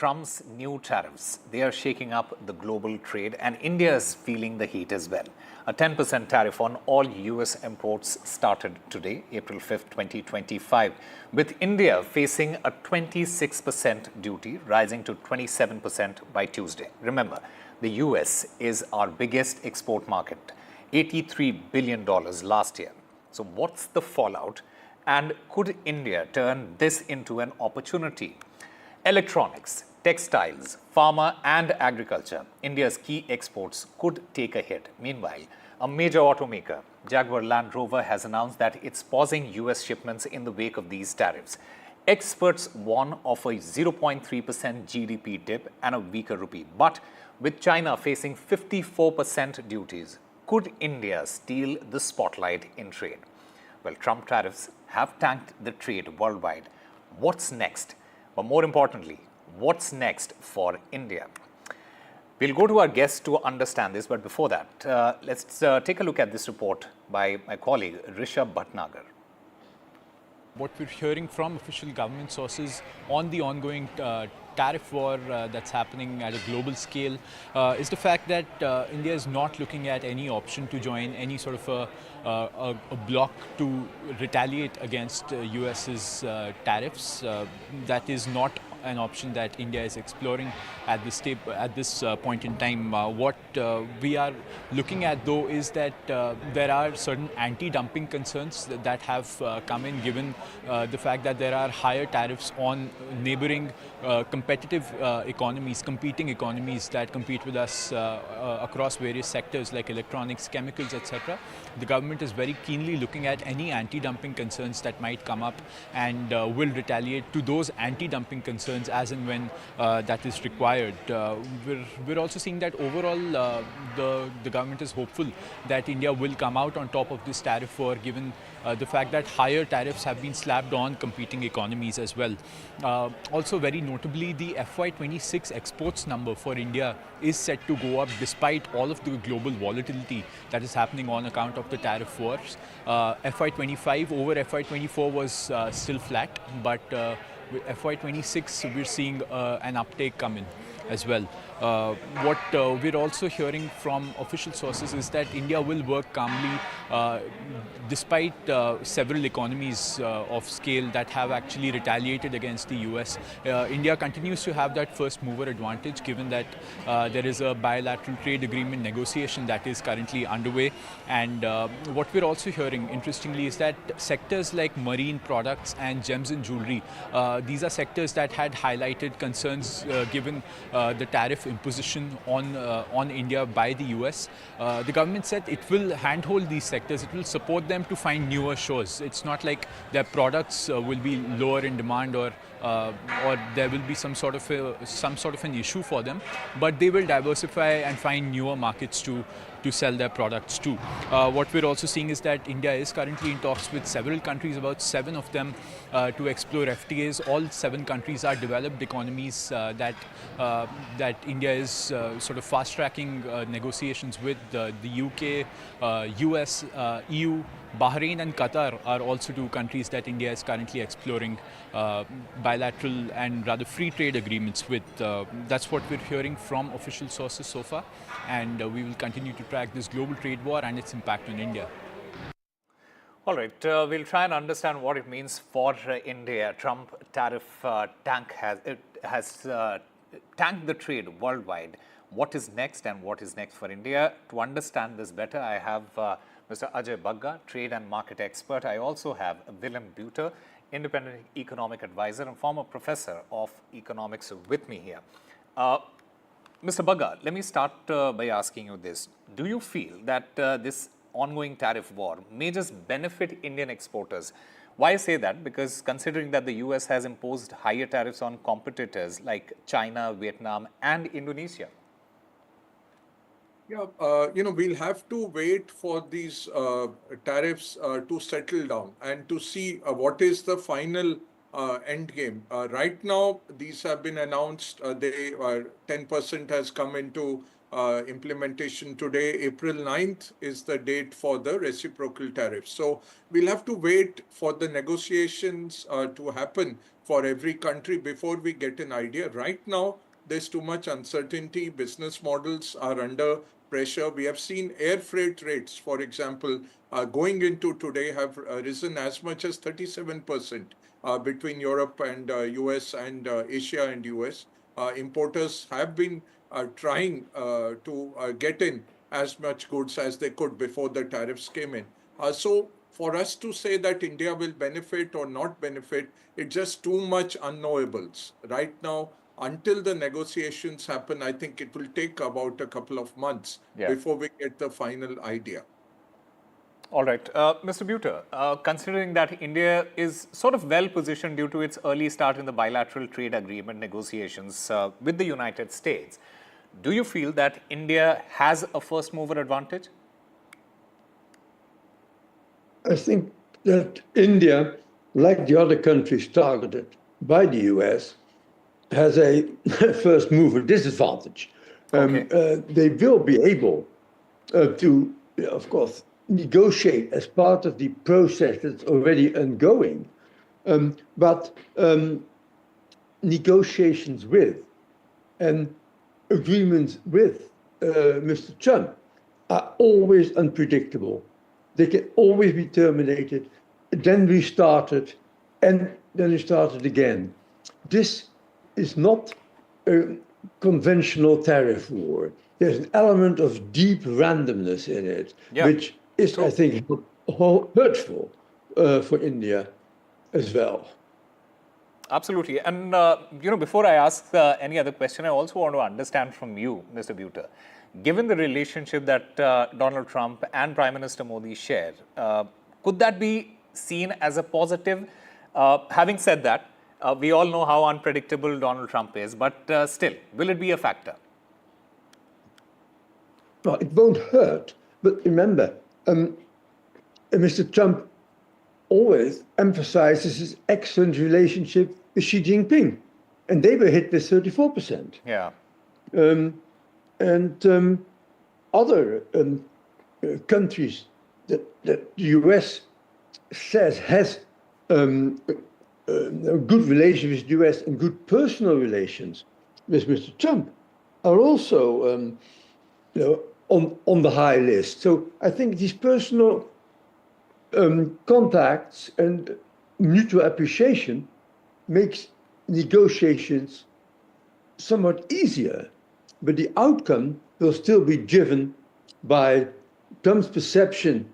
Trump's new tariffs, they are shaking up the global trade, and India is feeling the heat as well. A 10% tariff on all US imports started today, April 5th, 2025, with India facing a 26% duty, rising to 27% by Tuesday. Remember, the US is our biggest export market, $83 billion last year. So what's the fallout? And could India turn this into an opportunity? Electronics, textiles, pharma and agriculture, India's key exports could take a hit. Meanwhile, a major automaker, Jaguar Land Rover, has announced that it's pausing US shipments in the wake of these tariffs. Experts warn of a 0.3% GDP dip and a weaker rupee. But with China facing 54% duties, could India steal the spotlight in trade? Well, Trump tariffs have tanked the trade worldwide. What's next? But more importantly, what's next for India? We'll go to our guests to understand this, but before that, let's take a look at this report by my colleague, Rishabh Bhatnagar. What we're hearing from official government sources on the ongoing tariff war that's happening at a global scale is the fact that India is not looking at any option to join any sort of a bloc to retaliate against US's tariffs. That is not an option that India is exploring at this point in time. What we are looking at, though, is that there are certain anti-dumping concerns that have come in, given the fact that there are higher tariffs on neighboring competitive economies, competing economies that compete with us across various sectors like electronics, chemicals, etc. The government is very keenly looking at any anti-dumping concerns that might come up and will retaliate to those anti-dumping concerns as and when that is required. We're also seeing that overall the government is hopeful that India will come out on top of this tariff war, given the fact that higher tariffs have been slapped on competing economies as well. Also, very notably, the FY26 exports number for India is set to go up despite all of the global volatility that is happening on account of the tariff wars. FY25 over FY24 was still flat, but FY26 we're seeing an uptake come in as well. What we're also hearing from official sources is that India will work calmly despite several economies of scale that have actually retaliated against the US. India continues to have that first mover advantage, given that there is a bilateral trade agreement negotiation that is currently underway. And what we're also hearing, interestingly, is that sectors like marine products and gems and jewelry, these are sectors that had highlighted concerns given the tariff imposition on India by the US. The government said it will handhold these sectors, it will support them to find newer shores. It's not like their products will be lower in demand or there will be some sort of an issue for them, but they will diversify and find newer markets to sell their products to. What we're also seeing is that India is currently in talks with several countries, about 7 of them, to explore FTAs. All 7 countries are developed economies that India is sort of fast-tracking negotiations with. The UK, US, EU, Bahrain and Qatar are also 2 countries that India is currently exploring bilateral and rather free trade agreements with. That's what we're hearing from official sources so far, and we will continue to track this global trade war and its impact on India. All right, we'll try and understand what it means for India. Trump tariff has tanked the trade worldwide. What is next and what is next for India? To understand this better, I have Mr. Ajay Bagga, trade and market expert. I also have Willem Buter, independent economic advisor and former professor of economics with me here. Mr. Bagga, let me start by asking you this. Do you feel that this ongoing tariff war may just benefit Indian exporters? Why I say that? Because considering that the US has imposed higher tariffs on competitors like China, Vietnam and Indonesia. Yeah, we'll have to wait for these tariffs to settle down and to see what is the final end game. Right now, these have been announced. 10% has come into implementation today. April 9th is the date for the reciprocal tariffs. So we'll have to wait for the negotiations to happen for every country before we get an idea. Right now, there's too much uncertainty. Business models are under pressure. We have seen air freight rates, for example, going into today have risen as much as 37% between Europe and US and Asia and US. Importers have been trying to get in as much goods as they could before the tariffs came in. So for us to say that India will benefit or not benefit, it's just too much unknowables. Right now, until the negotiations happen, I think it will take about a couple of months before we get the final idea. All right. Mr. Buter, considering that India is sort of well positioned due to its early start in the bilateral trade agreement negotiations with the United States, do you feel that India has a first mover advantage? I think that India, like the other countries targeted by the US, has a first mover disadvantage. They will be able to, of course, negotiate as part of the process that's already ongoing. But negotiations with and agreements with Mr. Trump are always unpredictable. They can always be terminated, then restarted, and then restarted again. This is not a conventional tariff war. There's an element of deep randomness in it, which is, I think, hurtful for India as well. Absolutely. And, before I ask any other question, I also want to understand from you, Mr. Buter, given the relationship that Donald Trump and Prime Minister Modi share, could that be seen as a positive? Having said that, we all know how unpredictable Donald Trump is, but still, will it be a factor? Well, it won't hurt. But remember, Mr. Trump always emphasizes his excellent relationship with Xi Jinping, and they were hit with 34%. Yeah. Other countries that the US says has a good relations with the US and good personal relations with Mr. Trump are also on the high list. So I think these personal contacts and mutual appreciation makes negotiations somewhat easier, but the outcome will still be driven by Trump's perception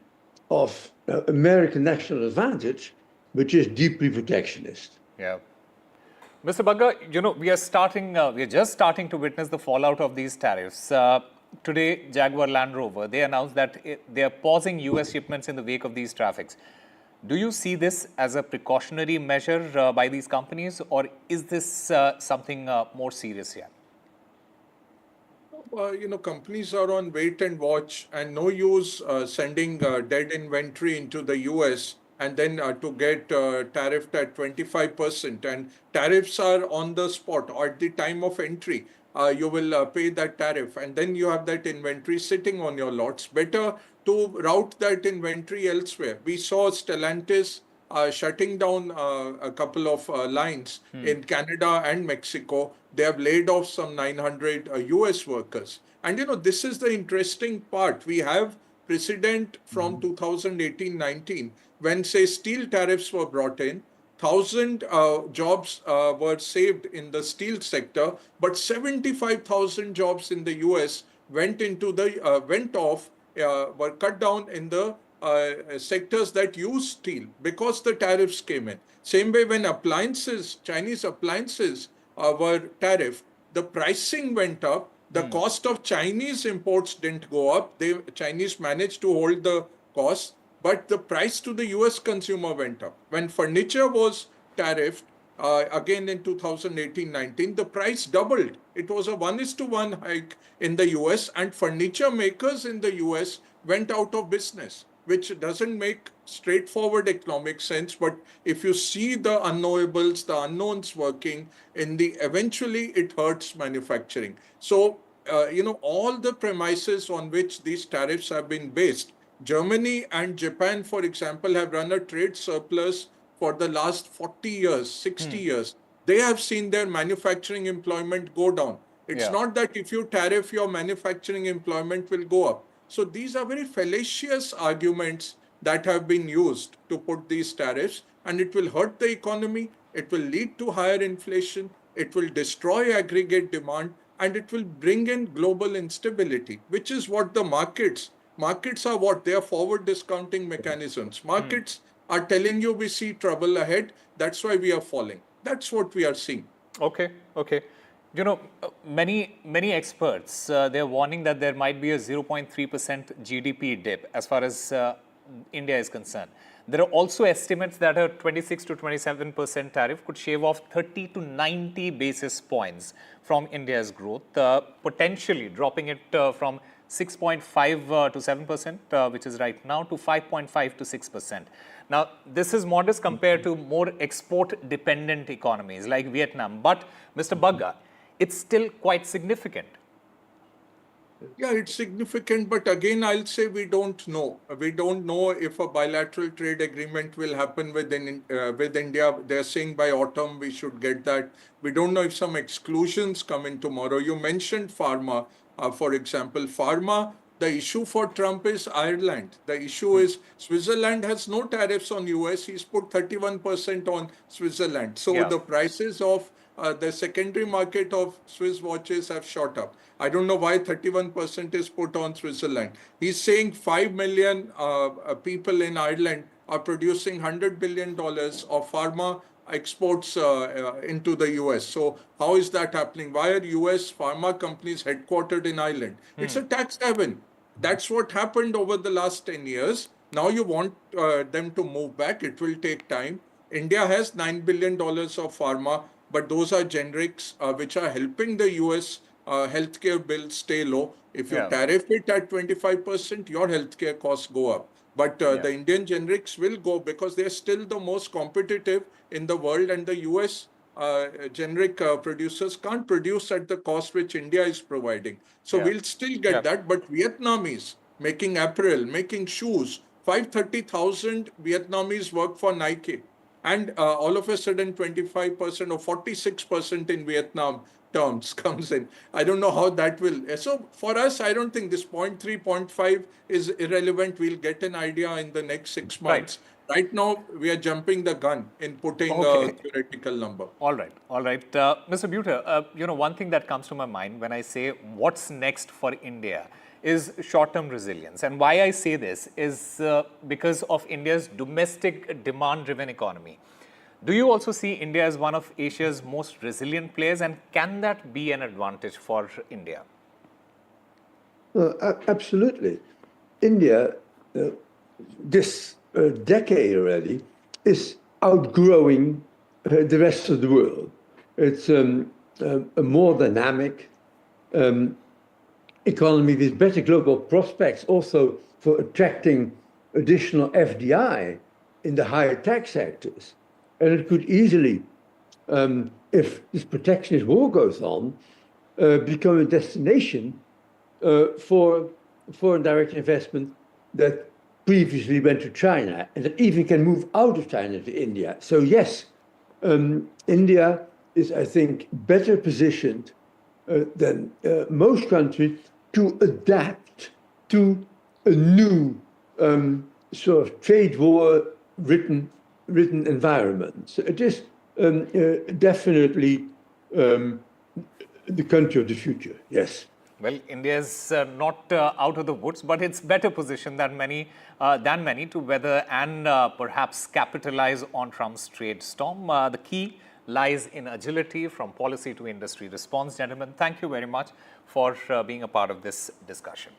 of American national advantage, which is deeply protectionist. Yeah. Mr. Bagga, we are just starting to witness the fallout of these tariffs. Today, Jaguar Land Rover, they announced that they are pausing US shipments in the wake of these traffics. Do you see this as a precautionary measure by these companies, or is this something more serious here? Companies are on wait and watch, and no use sending dead inventory into the US and then to get tariffed at 25%. And tariffs are on the spot or at the time of entry. You will pay that tariff, and then you have that inventory sitting on your lots. Better to route that inventory elsewhere. We saw Stellantis shutting down a couple of lines in Canada and Mexico. They have laid off some 900 US workers. And this is the interesting part. We have precedent from 2018-19 when, say, steel tariffs were brought in. 1,000 jobs were saved in the steel sector, but 75,000 jobs in the US went cut down in the sectors that use steel because the tariffs came in. Same way when Chinese appliances were tariffed, the pricing went up. The cost of Chinese imports didn't go up. Chinese managed to hold the cost, but the price to the US consumer went up. When furniture was tariffed, again in 2018-19, the price doubled. It was a 1:1 hike in the US, and furniture makers in the US went out of business, which doesn't make straightforward economic sense. But if you see the unknowables, the unknowns working, eventually it hurts manufacturing. So all the premises on which these tariffs have been based. Germany and Japan, for example, have run a trade surplus for the last 40 years, 60 years. They have seen their manufacturing employment go down. It's Yeah. not that if you tariff, your manufacturing employment will go up. So these are very fallacious arguments that have been used to put these tariffs, and it will hurt the economy, it will lead to higher inflation, it will destroy aggregate demand, and it will bring in global instability, which is what the markets are what? They are forward discounting mechanisms. Markets are telling you we see trouble ahead, that's why we are falling. That's what we are seeing. Okay, okay. Many experts, they're warning that there might be a 0.3% GDP dip as far as India is concerned. There are also estimates that a 26 to 27% tariff could shave off 30 to 90 basis points from India's growth, potentially dropping it from 6.5 to 7%, which is right now, to 5.5 to 6%. Now, this is modest compared to more export-dependent economies like Vietnam. But, Mr. Bagga, it's still quite significant. Yeah, it's significant, but again, I'll say we don't know. We don't know if a bilateral trade agreement will happen with India. They're saying by autumn we should get that. We don't know if some exclusions come in tomorrow. You mentioned pharma, for example. Pharma, the issue for Trump is Ireland. The issue is Switzerland has no tariffs on US. He's put 31% on Switzerland. So Yeah. the prices of the secondary market of Swiss watches have shot up. I don't know why 31% is put on Switzerland. He's saying 5 million people in Ireland are producing $100 billion of pharma exports into the US. So how is that happening? Why are US pharma companies headquartered in Ireland? It's a tax haven. That's what happened over the last 10 years. Now you want them to move back. It will take time. India has $9 billion of pharma, but those are generics which are helping the US healthcare bill stay low. If you Yeah. tariff it at 25%, your healthcare costs go up. But the Indian generics will go because they're still the most competitive in the world, and the US generic producers can't produce at the cost which India is providing. So Yeah. we'll still get Yeah. that. But Vietnamese making apparel, making shoes, 530,000 Vietnamese work for Nike. And all of a sudden 25% or 46% in Vietnam terms comes in. I don't know how that will. So for us, I don't think this 0.3, 0.5 is irrelevant. We'll get an idea in the next 6 months. Right now, we are jumping the gun in putting Okay. a theoretical number. All right, all right. Mr. Buter, one thing that comes to my mind when I say what's next for India is short-term resilience. And why I say this is because of India's domestic demand-driven economy. Do you also see India as one of Asia's most resilient players, and can that be an advantage for India? Absolutely. India, this decade already, is outgrowing the rest of the world. It's a more dynamic economy with better global prospects, also for attracting additional FDI in the higher tax sectors. And it could easily, if this protectionist war goes on, become a destination for foreign direct investment that previously went to China and that even can move out of China to India. So yes, India is, I think, better positioned than most countries to adapt to a new sort of trade war written environment. So it is definitely the country of the future, yes. Well, India is not out of the woods, but it's better positioned than many to weather and perhaps capitalize on Trump's trade storm. The key lies in agility from policy to industry response. Gentlemen, thank you very much for being a part of this discussion.